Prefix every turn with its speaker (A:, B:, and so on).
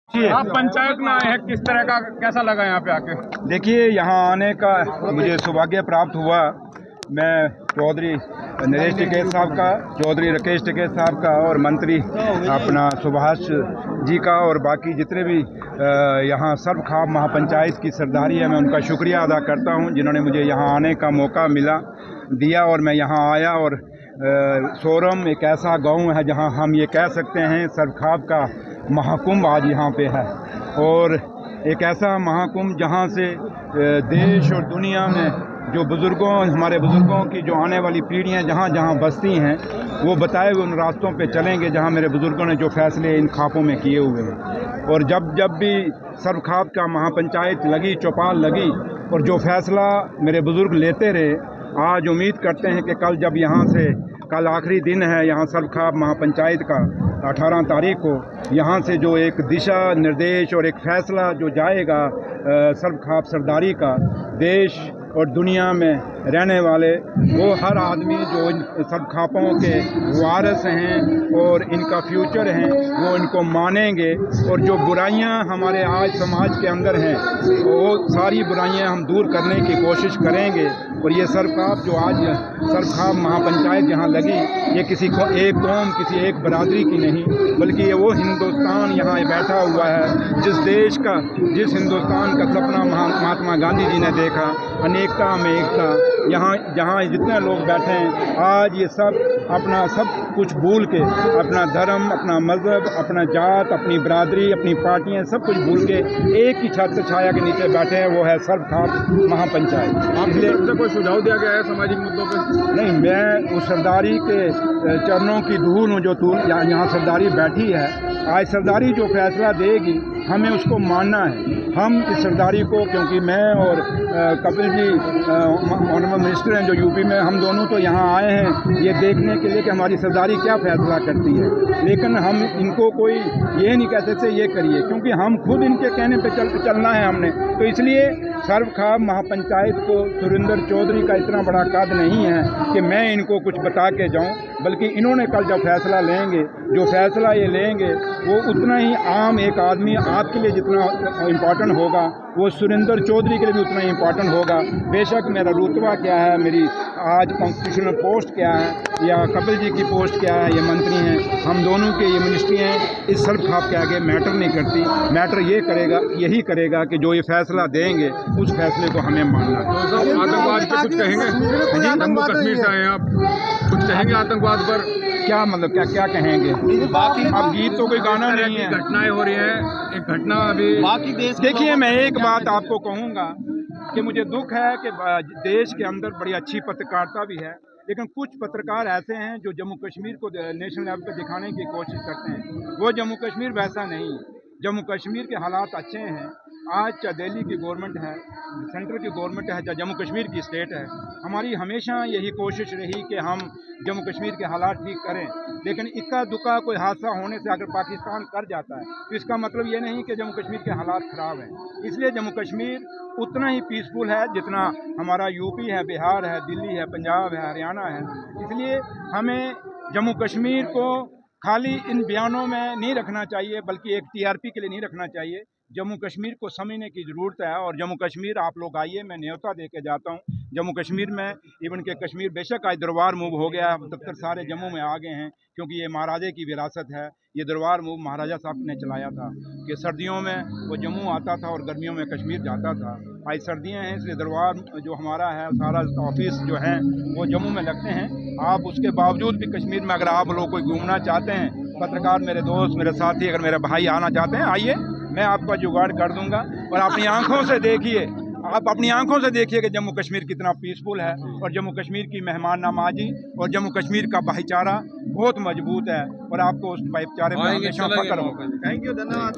A: आप पंचायत में आए हैं, किस तरह का कैसा लगा यहाँ पे आके?
B: देखिए, यहाँ आने का मुझे सौभाग्य प्राप्त हुआ। मैं चौधरी नरेश टिकैत साहब का, चौधरी राकेश टिकैत साहब का और मंत्री अपना सुभाष जी का और बाकी जितने भी यहाँ सर्वखाप महापंचायत की सरदारी है, मैं उनका शुक्रिया अदा करता हूँ जिन्होंने मुझे यहाँ आने का मौका दिया और मैं यहाँ आया। और सोरम एक ऐसा गांव है जहाँ हम ये कह सकते हैं सर्वखाप का महाकुंभ आज यहाँ पे है, और एक ऐसा महाकुंभ जहाँ से देश और दुनिया में जो हमारे बुज़ुर्गों की जो आने वाली पीढ़ियाँ जहाँ जहाँ बसती हैं, वो बताए हुए उन रास्तों पे चलेंगे जहाँ मेरे बुज़ुर्गों ने जो फैसले इन खापों में किए हुए हैं। और जब भी सर्वखाप का महापंचायत लगी, चौपाल लगी, और जो फैसला मेरे बुज़ुर्ग लेते रहे, आज उम्मीद करते हैं कि कल आखिरी दिन है यहाँ सर्वखाप महापंचायत का, 18 तारीख को यहाँ से जो एक दिशा निर्देश और एक फ़ैसला जो जाएगा सर्वखाप सरदारी का, देश और दुनिया में रहने वाले वो हर आदमी जो इन सर्वखापों के वारिस हैं और इनका फ्यूचर हैं, वो इनको मानेंगे। और जो बुराइयां हमारे आज समाज के अंदर हैं, वो सारी बुराइयां हम दूर करने की कोशिश करेंगे। और ये सर्वखाप जो आज सर्वखाप महापंचायत जहाँ लगी, ये किसी को एक कौम, किसी एक बरादरी की नहीं, बल्कि ये वो हिंदुस्तान यहाँ बैठा हुआ है जिस हिंदुस्तान का सपना महात्मा गांधी जी ने देखा, अनेकता में एकता। यहाँ जहाँ जितने लोग बैठे हैं आज, ये सब कुछ भूल के, अपना धर्म, अपना मज़हब, अपना जात, अपनी बरादरी, अपनी पार्टियाँ, सब कुछ भूल के एक ही छत छाया के नीचे बैठे हैं, वो है सर्वखाप महापंचायत।
A: आपसे कोई सुझाव दिया गया है सामाजिक मुद्दों पर?
B: नहीं, मैं उस सरदारी के चरणों की धूल हूँ जो यहाँ सरदारी बैठी है। आज सरदारी जो फैसला देगी, हमें उसको मानना है। हम इस सरदारी को, क्योंकि मैं और कपिल जी ऑनरेबल मिनिस्टर हैं जो यूपी में, हम दोनों तो यहाँ आए हैं ये देखने के लिए कि हमारी सरदारी क्या फैसला करती है। लेकिन हम इनको कोई ये नहीं कह सकते ये करिए, क्योंकि हम खुद इनके कहने पे चलना है हमने। तो इसलिए सर्वखाप महापंचायत को सुरेंद्र चौधरी का इतना बड़ा कद नहीं है कि मैं इनको कुछ बता के जाऊँ, बल्कि इन्होंने कल जब फैसला लेंगे, जो फैसला ये लेंगे, वो उतना ही आम एक आदमी आपके लिए जितना इम्पॉर्टेंट होगा, वो सुरेंद्र चौधरी के लिए भी उतना ही इम्पॉर्टेंट होगा। बेशक मेरा रुतबा क्या है, मेरी आज कॉन्स्टिट्यूशनल पोस्ट क्या है, या कपिल जी की पोस्ट क्या है, ये मंत्री हैं, हम दोनों के ये मिनिस्ट्री हैं, इस सर्वखाप के आगे मैटर नहीं करती। मैटर यही करेगा कि जो ये फैसला देंगे, उस फैसले को हमें मानना है।
A: तो आतंकवाद पे कुछ कहेंगे? जम्मू कश्मीर से आए हैं आप, कुछ कहेंगे आतंकवाद पर?
B: क्या मतलब क्या कहेंगे?
A: बाकी
B: अब गीत तो कोई गाना नहीं है,
A: घटनाएं हो रही हैं। एक घटना अभी
C: बाकी देश,
B: देखिए, मैं एक बात आपको कहूँगा कि मुझे दुख है कि देश के अंदर बड़ी अच्छी पत्रकारिता भी है, लेकिन कुछ पत्रकार ऐसे हैं जो जम्मू कश्मीर को नेशनल लेवल पर दिखाने की कोशिश करते हैं। वो जम्मू कश्मीर वैसा नहीं है। जम्मू कश्मीर के हालात अच्छे हैं। आज चाहे दिल्ली की गवर्नमेंट है, सेंट्रल की गवर्नमेंट है, चाहे जम्मू कश्मीर की स्टेट है, हमारी हमेशा यही कोशिश रही कि हम जम्मू कश्मीर के हालात ठीक करें। लेकिन इक्का दुक्का कोई हादसा होने से अगर पाकिस्तान कर जाता है, तो इसका मतलब ये नहीं कि जम्मू कश्मीर के हालात ख़राब हैं। इसलिए जम्मू कश्मीर उतना ही पीसफुल है जितना हमारा यूपी है, बिहार है, दिल्ली है, पंजाब है, हरियाणा है। इसलिए हमें जम्मू कश्मीर को खाली इन बयानों में नहीं रखना चाहिए, बल्कि एक टीआरपी के लिए नहीं रखना चाहिए। जम्मू कश्मीर को समझने की ज़रूरत है। और जम्मू कश्मीर आप लोग आइए, मैं न्योता दे के जाता हूँ। जम्मू कश्मीर में इवन के कश्मीर बेशक आज दरबार मूव हो गया, दफ्तर सारे जम्मू में आ गए हैं, क्योंकि ये महाराजे की विरासत है। ये दरबार मूव महाराजा साहब ने चलाया था कि सर्दियों में वो जम्मू आता था और गर्मियों में कश्मीर जाता था। आज सर्दियाँ हैं, इसलिए दरबार जो हमारा है, सारा ऑफिस जो है वो जम्मू में लगते हैं। आप उसके बावजूद भी कश्मीर में अगर आप लोग कोई घूमना चाहते हैं, पत्रकार मेरे दोस्त, मेरे साथी, अगर मेरे भाई आना चाहते हैं, आइए, मैं आपका जुगाड़ कर दूंगा। और अपनी आंखों से देखिए, आप अपनी आंखों से देखिए कि जम्मू कश्मीर कितना पीसफुल है, और जम्मू कश्मीर की मेहमान नवाजी और जम्मू कश्मीर का भाईचारा बहुत मजबूत है, और आपको उस भाईचारे पर हमेशा फख्र होगा।
A: थैंक यू, धन्यवाद।